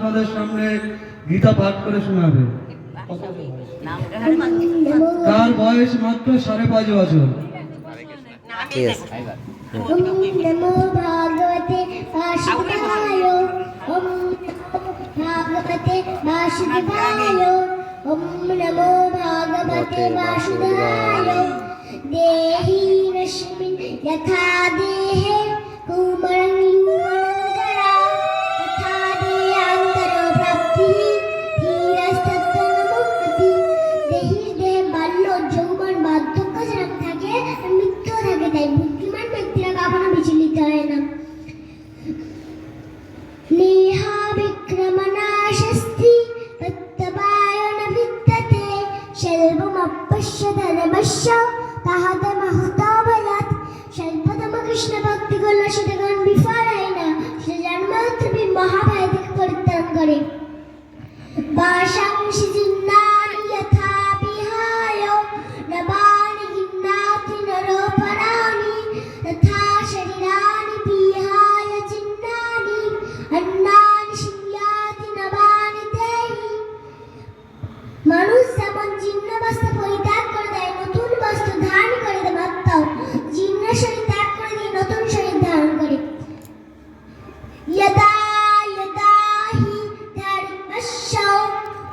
আপনাদের সামনে গীতা পাঠ করে শোনাবে। তার বয়স মাত্র 5.5 বছর। নমো ভাগবতে বাসুদেবায়। ওম ভাগবতে বাসুদেবায়। ওম নমো ভাগবতে বাসুদেবায়। দেহি রশ্মিন যথা দেহে কুমারং ইউমানং জরা তথা দেহান্তর প্রাপ্তি ধীরস্তত্ত্বমুক্তি। দেহির দেহে বাল্য যৌবন বার্ধক্য যেরকম থাকে মৃত্যু থাকে, তাই বুদ্ধিমান ব্যক্তিরা কখনো বিচলিত হয় না। নেহা বিক্রমনাশস্তি তত্ত্বায়ন বিদ্যতে শৈলমপশ্য ধর্মস্য তাহাত মহতো ভয়াৎ। স্বল্পতম কৃষ্ণ ভক্তি করলে সেটা কোন বিফল হয় না, সে জন্মত্রী মহাভয় থেকে পরিত্রাণ করে। বাসাংসি জিন্নানি যথা বিহায় নবানি গিন্নাতি নরোপরাণি তথা শরীরানি বিহায় চিন্নানি অন্নানি শিয়াতি নবানি দেহি। মানুষ যেমন জীর্ণ বস্ত্র পরিত্যাগ করে দেয়, নতুন বস্ত্র ধারণ করে দেয়, আত্মাও জীর্ণ শরীর ত্যাগ করে দিয়ে নতুন শরীর ধারণ করে। यदा यदा हि धर्मस्य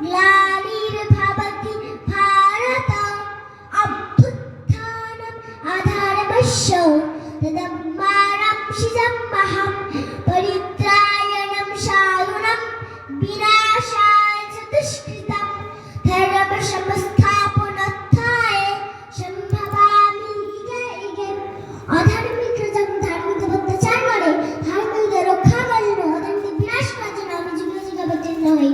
ग्लानिर्भवति भारत अभ्युत्थानम् अधर्मस्य तदात्मानं परित्रायणं साधूनां विनाशाय च दुष्कृतं धर्मसंस्थापनार्थाय सम्भवामि युगे युगे। অধার্মিকরা যখন ধার্মিকদের অত্যাচার করে, ধার্মিকদের রক্ষা করার জন্য, অধার্মিকদের বিনাশ করার জন্য আমি যুগে যুগে অবতীর্ণ হই।